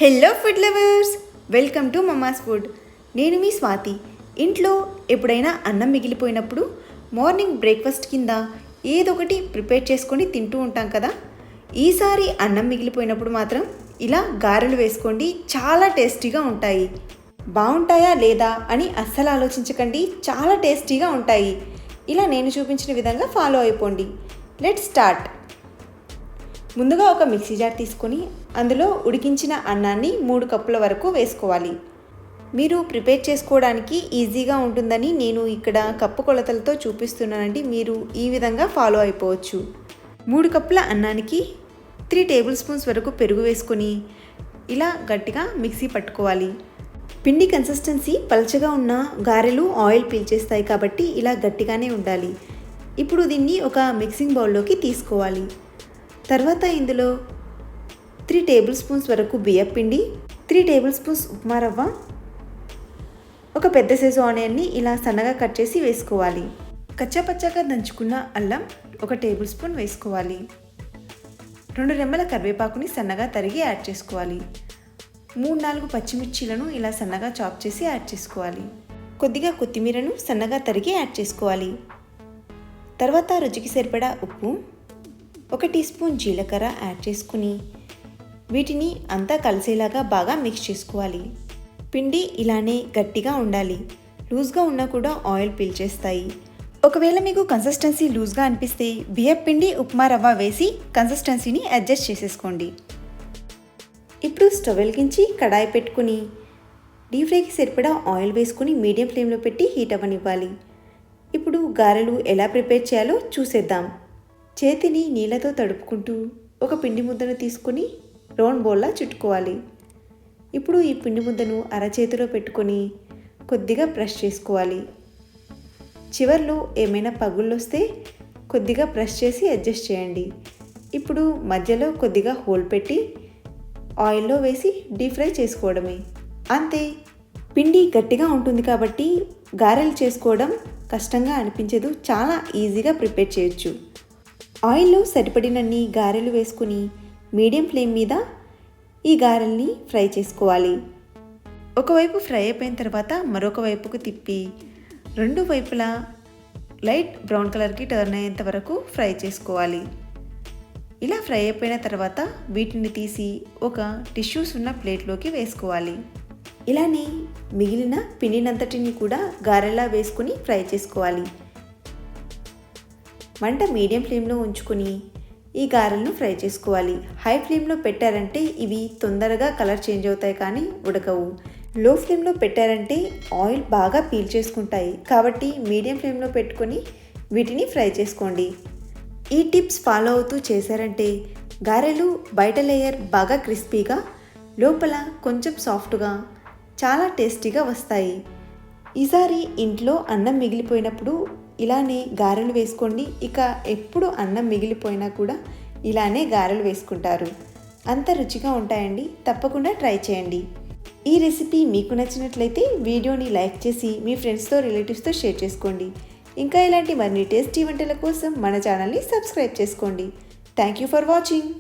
Hello food lovers, welcome to mama's food. నేను మీ స్వాతి. ఇంట్లో ఎప్పుడైనా అన్నం మిగిలిపోయినప్పుడు మార్నింగ్ బ్రేక్ఫాస్ట్ కింద ఏదో ఒకటి ప్రిపేర్ చేసుకొని తింటూ ఉంటాం కదా. ఈసారి అన్నం మిగిలిపోయినప్పుడు మాత్రం ఇలా గారెలు వేసుకోండి, చాలా టేస్టీగా ఉంటాయి. బాగుంటాయా లేదా అని అస్సలు ఆలోచించకండి, చాలా టేస్టీగా ఉంటాయి. ఇలా నేను చూపించిన విధంగా ఫాలో అయిపోండి. Let's start. ముందుగా ఒక మిక్సీ జార్ తీసుకొని అందులో ఉడికించిన అన్నాన్ని 3 కప్పుల వరకు వేసుకోవాలి. మీరు ప్రిపేర్ చేసుకోవడానికి ఈజీగా ఉంటుందని నేను ఇక్కడ కప్పు కొలతలతో చూపిస్తున్నానండి. మీరు ఈ విధంగా ఫాలో అయిపోవచ్చు. 3 కప్పుల అన్నానికి 3 టేబుల్ స్పూన్స్ వరకు పెరుగు వేసుకొని ఇలా గట్టిగా మిక్సీ పట్టుకోవాలి. పిండి కన్సిస్టెన్సీ పలచగా ఉన్న గారెలు ఆయిల్ పీల్చేస్తాయి కాబట్టి ఇలా గట్టిగానే ఉండాలి. ఇప్పుడు దీన్ని ఒక మిక్సింగ్ బౌల్లోకి తీసుకోవాలి. తర్వాత ఇందులో 3 టేబుల్ స్పూన్స్ వరకు బియ్యం పిండి, 3 టేబుల్ స్పూన్స్ ఉప్మా రవ్వ, ఒక పెద్ద సైజు ఆనియన్ని ఇలా సన్నగా కట్ చేసి వేసుకోవాలి. కచ్చాపచ్చాగా దంచుకున్న అల్లం 1 టేబుల్ స్పూన్ వేసుకోవాలి. 2 రెమ్మల కరివేపాకుని సన్నగా తరిగి యాడ్ చేసుకోవాలి. 3-4 పచ్చిమిర్చీలను ఇలా సన్నగా చాప్ చేసి యాడ్ చేసుకోవాలి. కొద్దిగా కొత్తిమీరను సన్నగా తరిగి యాడ్ చేసుకోవాలి. తర్వాత రుచికి సరిపడా ఉప్పు, 1 టీ స్పూన్ జీలకర్ర యాడ్ చేసుకుని వీటిని అంతా కలిసేలాగా బాగా మిక్స్ చేసుకోవాలి. పిండి ఇలానే గట్టిగా ఉండాలి. లూజ్గా ఉన్నా కూడా ఆయిల్ పీల్చేస్తాయి. ఒకవేళ మీకు కన్సిస్టెన్సీ లూజ్గా అనిపిస్తే బియ్యం పిండి ఉప్మా రవ్వ వేసి కన్సిస్టెన్సీని అడ్జస్ట్ చేసేసుకోండి. ఇప్పుడు స్టవ్ వెలిగించి కడాయి పెట్టుకుని డీప్ ఫ్రైకి సరిపడా ఆయిల్ వేసుకుని మీడియం ఫ్లేమ్లో పెట్టి హీట్ అవ్వనివ్వాలి. ఇప్పుడు గారెలు ఎలా ప్రిపేర్ చేయాలో చూసేద్దాం. చేతిని నీళ్ళతో తడుపుకుంటూ ఒక పిండి ముద్దను తీసుకొని రౌండ్ బౌల్లా చుట్టుకోవాలి. ఇప్పుడు ఈ పిండి ముద్దను అరచేతిలో పెట్టుకొని కొద్దిగా ప్రెస్ చేసుకోవాలి. చివర్లో ఏమైనా పగుళ్ళు వస్తే కొద్దిగా ప్రెస్ చేసి అడ్జస్ట్ చేయండి. ఇప్పుడు మధ్యలో కొద్దిగా హోల్ పెట్టి ఆయిల్లో వేసి డీప్ ఫ్రై చేసుకోవడమే. అంతే. పిండి గట్టిగా ఉంటుంది కాబట్టి గారెలు చేసుకోవడం కష్టంగా అనిపించదు. చాలా ఈజీగా ప్రిపేర్ చేయొచ్చు. ఆయిల్లో సరిపడినన్ని గారెలు వేసుకుని మీడియం ఫ్లేమ్ మీద ఈ గారెల్ని ఫ్రై చేసుకోవాలి. ఒకవైపు ఫ్రై అయిపోయిన తర్వాత మరొక వైపుకు తిప్పి 2 వైపులా లైట్ బ్రౌన్ కలర్కి టర్న్ అయ్యేంత వరకు ఫ్రై చేసుకోవాలి. ఇలా ఫ్రై అయిపోయిన తర్వాత వీటిని తీసి ఒక టిష్యూస్ ఉన్న ప్లేట్లోకి వేసుకోవాలి. ఇలానే మిగిలిన పిండినంతటిని కూడా గారెలా వేసుకుని ఫ్రై చేసుకోవాలి. మంట మీడియం ఫ్లేమ్లో ఉంచుకొని ఈ గారెలను ఫ్రై చేసుకోవాలి. హై ఫ్లేమ్లో పెట్టారంటే ఇవి తొందరగా కలర్ చేంజ్ అవుతాయి కానీ ఉడకవు. లో ఫ్లేమ్లో పెట్టారంటే ఆయిల్ బాగా పీల్చేసుకుంటాయి. కాబట్టి మీడియం ఫ్లేమ్లో పెట్టుకొని వీటిని ఫ్రై చేసుకోండి. ఈ టిప్స్ ఫాలో అవుతూ చేశారంటే గారెలు బయట లేయర్ బాగా క్రిస్పీగా, లోపల కొంచెం సాఫ్ట్గా, చాలా టేస్టీగా వస్తాయి. ఈసారి ఇంట్లో అన్నం మిగిలిపోయినప్పుడు ఇలానే గారెలు వేసుకోండి. ఇక ఎప్పుడు అన్నం మిగిలిపోయినా కూడా ఇలానే గారెలు వేసుకుంటారు. అంత రుచిగా ఉంటాయండి. తప్పకుండా ట్రై చేయండి. ఈ రెసిపీ మీకు నచ్చినట్లయితే వీడియోని లైక్ చేసి మీ ఫ్రెండ్స్తో రిలేటివ్స్తో షేర్ చేసుకోండి. ఇంకా ఇలాంటి మరిన్ని టేస్టీ వంటల కోసం మన ఛానల్ని సబ్స్క్రైబ్ చేసుకోండి. Thank you for watching.